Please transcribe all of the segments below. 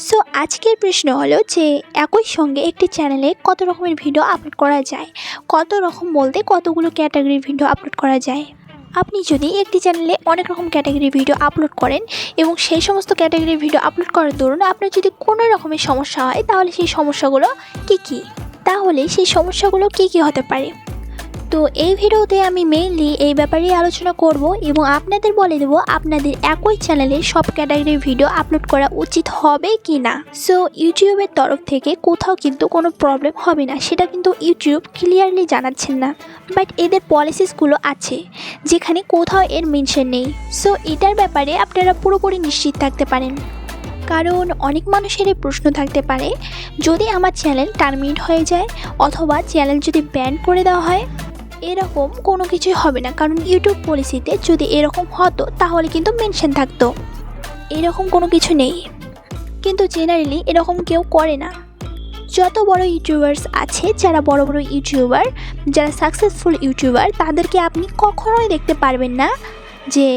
So আজকের প্রশ্ন হলো যে একই সঙ্গে একটি চ্যানেলে কত রকমের ভিডিও আপলোড করা যায়। কত রকম বলতে কতগুলো ক্যাটাগরির ভিডিও আপলোড করা যায়। আপনি যদি একটি চ্যানেলে অনেক রকম ক্যাটাগরির ভিডিও আপলোড করেন এবং সেই সমস্ত ক্যাটাগরির ভিডিও আপলোড করার দরুন আপনার যদি কোনো রকমের সমস্যা হয় তাহলে সেই সমস্যাগুলো কী হতে পারে। তো এই ভিডিওতে আমি মেইনলি এই ব্যাপারেই আলোচনা করব এবং আপনাদের বলে দেবো আপনাদের একই চ্যানেলে সব ক্যাটাগরির ভিডিও আপলোড করা উচিত হবে কি না। সো ইউটিউবের তরফ থেকে কোথাও কিন্তু কোনো প্রবলেম হবে না, সেটা কিন্তু ইউটিউব ক্লিয়ারলি জানাচ্ছেন না, বাট এদের পলিসিসগুলো আছে যেখানে কোথাও এর মেনশন নেই। সো এটার ব্যাপারে আপনারা পুরোপুরি নিশ্চিত থাকতে পারেন, কারণ অনেক মানুষের এই প্রশ্ন থাকতে পারে যদি আমার চ্যানেল টার্মিনেট হয়ে যায় অথবা চ্যানেল যদি ব্যান করে দেওয়া হয়, এরকম কোনো কিছুই হবে না। কারণ ইউটিউব পলিসিতে যদি এরকম হতো তাহলে কিন্তু মেনশন থাকতো, এরকম কোনো কিছু নেই। কিন্তু জেনারেলি এরকম কেউ করে না। যত বড় ইউটিউবার্স আছে, যারা বড় বড় ইউটিউবার, যারা সাকসেসফুল ইউটিউবার, তাদেরকে আপনি কখনোই দেখতে পারবেন না যে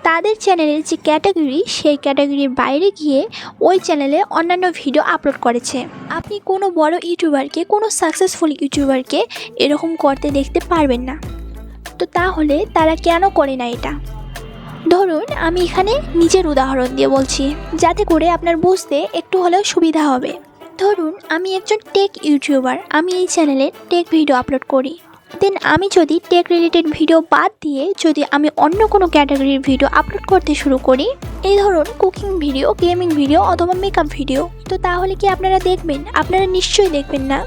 তাদের চ্যানেলের যে ক্যাটাগরি সেই ক্যাটাগরির বাইরে গিয়ে ওই চ্যানেলে অন্যান্য ভিডিও আপলোড করেছে। আপনি কোনো বড় ইউটিউবারকে, কোনো সাকসেসফুল ইউটিউবারকে এরকম করতে দেখতে পারবেন না। তো তাহলে তারা কেন করে না এটা? ধরুন আমি এখানে নিজের উদাহরণ দিয়ে বলছি যাতে করে আপনার বুঝতে একটু হলেও সুবিধা হবে। ধরুন আমি একজন টেক ইউটিউবার, আমি এই চ্যানেলে টেক ভিডিও আপলোড করি। দেন আমি যদি টেক রিলেটেড ভিডিও বাদ দিয়ে যদি আমি অন্য কোনো ক্যাটাগরির ভিডিও আপলোড করতে শুরু করি, এই ধরুন কুকিং ভিডিও, গেমিং ভিডিও অথবা মেকআপ ভিডিও, তো তাহলে কি আপনারা দেখবেন? আপনারা নিশ্চয়ই দেখবেন না।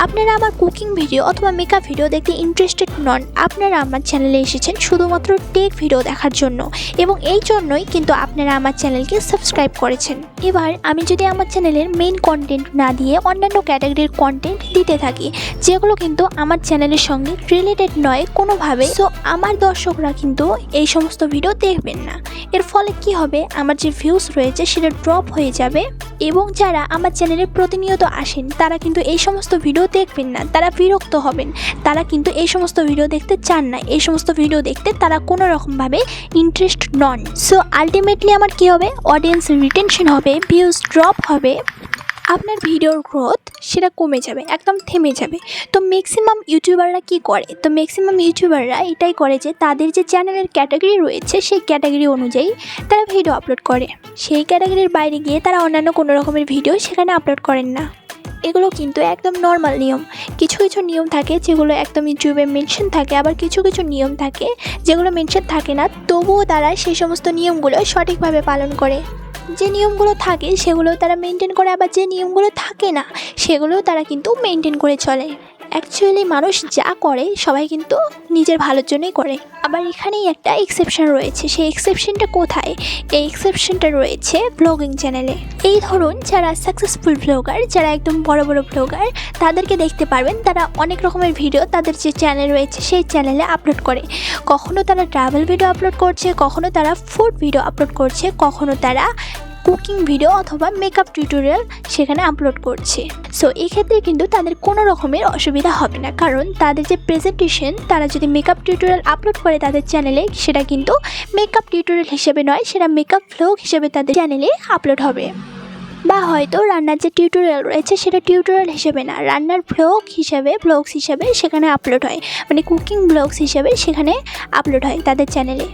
আপনারা আমার কুকিং ভিডিও অথবা মেকআপ ভিডিও দেখতে ইন্টারেস্টেড নন। আপনারা আমার চ্যানেলে এসেছেন শুধুমাত্র টেক ভিডিও দেখার জন্য এবং এই জন্যই কিন্তু আপনারা আমার চ্যানেলকে সাবস্ক্রাইব করেছেন। এবার আমি যদি আমার চ্যানেলের মেইন কন্টেন্ট না দিয়ে অন্যান্য ক্যাটাগরির কন্টেন্ট দিতে থাকি যেগুলো কিন্তু আমার চ্যানেলের সঙ্গে রিলেটেড নয় কোনোভাবে, সো আমার দর্শকরা কিন্তু এই সমস্ত ভিডিও দেখবেন না। এর ফলে কি হবে, আমার যে ভিউজ রয়েছে সেটা ড্রপ হয়ে যাবে এবং যারা আমার চ্যানেলে প্রতিনিয়ত আসেন তারা কিন্তু এই সমস্ত ভিডিও দেখবেন না, তারা বিরক্ত হবেন, তারা কিন্তু এই সমস্ত ভিডিও দেখতে চান না, এই সমস্ত ভিডিও দেখতে তারা কোনো রকমভাবে ইন্টারেস্ট নন। সো আলটিমেটলি আমার কি হবে, অডিয়েন্স রিটেনশন হবে, ভিউজ ড্রপ হবে, আপনার ভিডিওর গ্রোথ সেটা কমে যাবে, একদম থেমে যাবে। তো ম্যাক্সিমাম ইউটিউবাররা কি করে? তো ম্যাক্সিমাম ইউটিউবাররা এটাই করে যে তাদের যে চ্যানেলের ক্যাটাগরি রয়েছে সেই ক্যাটাগরি অনুযায়ী তারা ভিডিও আপলোড করে, সেই ক্যাটাগরির বাইরে গিয়ে তারা অন্যান্য কোনো রকমের ভিডিও সেখানে আপলোড করেন না। এগুলো কিন্তু একদম নর্মাল নিয়ম। কিছু কিছু নিয়ম থাকে যেগুলো একদম ইউটিউবে মেনশন থাকে, আবার কিছু কিছু নিয়ম থাকে যেগুলো মেনশন থাকে না, তবুও তারা সেই সমস্ত নিয়মগুলো সঠিকভাবে পালন করে। যে নিয়মগুলো থাকে সেগুলো তারা মেনটেন করে, আবার যে নিয়মগুলো থাকে না সেগুলোও তারা কিন্তু মেনটেন করে চলে। অ্যাকচুয়ালি মানুষ যা করে সবাই কিন্তু নিজের ভালোর জন্যই করে। আবার এখানেই একটা এক্সেপশন রয়েছে। সেই এক্সেপশনটা কোথায়? এই এক্সেপশনটা রয়েছে ব্লগিং চ্যানেলে। এই ধরুন যারা সাকসেসফুল ব্লগার, যারা একদম বড় বড় ব্লগার, তাদেরকে দেখতে পারবেন তারা অনেক রকমের ভিডিও তাদের যে চ্যানেল রয়েছে সেই চ্যানেলে আপলোড করে। কখনো তারা ট্রাভেল ভিডিও আপলোড করছে, কখনো তারা ফুড ভিডিও আপলোড করছে, কখনো তারা কুকিং ভিডিও অথবা মেকআপ টিউটোরিয়াল সেখানে আপলোড করছে। সো এক্ষেত্রে কিন্তু তাদের কোনো রকমের অসুবিধা হবে না, কারণ তাদের যে প্রেজেন্টেশন, তারা যদি মেকআপ টিউটোরিয়াল আপলোড করে তাদের চ্যানেলে, সেটা কিন্তু মেকআপ টিউটোরিয়াল হিসেবে নয়, সেটা মেকআপ ভ্লগ হিসেবে তাদের চ্যানেলে আপলোড হবে। বা হয়তো রান্নার যে টিউটোরিয়াল রয়েছে সেটা টিউটোরিয়াল হিসেবে না, রান্নার ব্লগস হিসেবে সেখানে আপলোড হয়, মানে কুকিং ব্লগস হিসেবে সেখানে আপলোড হয় তাদের চ্যানেলে।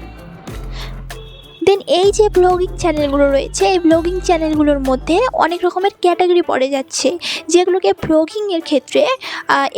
দেন এই যে ব্লগিং চ্যানেলগুলো রয়েছে, এই ব্লগিং চ্যানেলগুলোর মধ্যে অনেক রকমের ক্যাটাগরি পড়ে যাচ্ছে যেগুলোকে ব্লগিংয়ের ক্ষেত্রে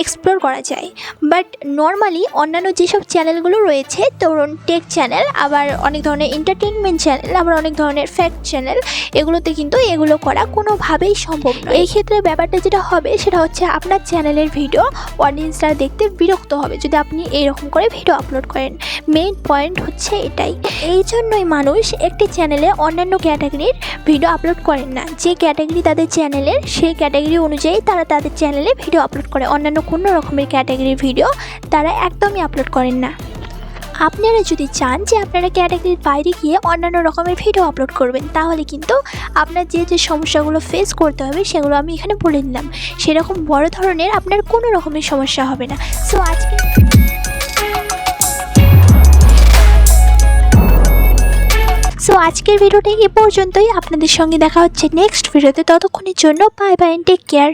এক্সপ্লোর করা যায়। বাট নর্মালি অন্যান্য যেসব চ্যানেলগুলো রয়েছে, ধরুন টেক চ্যানেল, আবার অনেক ধরনের এন্টারটেনমেন্ট চ্যানেল, আবার অনেক ধরনের ফ্যাক্ট চ্যানেল, এগুলোতে কিন্তু এগুলো করা কোনোভাবেই সম্ভব নয়। এই ক্ষেত্রে ব্যাপারটা যেটা হবে সেটা হচ্ছে আপনার চ্যানেলের ভিডিও অডিয়েন্সরা দেখতে বিরক্ত হবে যদি আপনি এইরকম করে ভিডিও আপলোড করেন। মেইন পয়েন্ট হচ্ছে এটাই। এই জন্যই মানুষ একটি চ্যানেলে অন্যান্য ক্যাটাগরির ভিডিও আপলোড করেন না। যে ক্যাটাগরি তাদের চ্যানেলের, সেই ক্যাটাগরি অনুযায়ী তারা তাদের চ্যানেলে ভিডিও আপলোড করে, অন্যান্য কোনো রকমের ক্যাটাগরির ভিডিও তারা একদমই আপলোড করেন না। আপনারা যদি চান যে আপনারা ক্যাটাগরির বাইরে গিয়ে অন্যান্য রকমের ভিডিও আপলোড করবেন, তাহলে কিন্তু আপনার যে যে সমস্যাগুলো ফেস করতে হবে সেগুলো আমি এখানে বলে দিলাম। সেরকম বড় ধরনের আপনার কোনো রকমের সমস্যা হবে না। সো সো আজকের ভিডিওটা এ পর্যন্তই। আপনাদের সঙ্গে দেখা হচ্ছে নেক্সট ভিডিওতে। ততক্ষণের জন্য বাই বাই, টেক কেয়ার।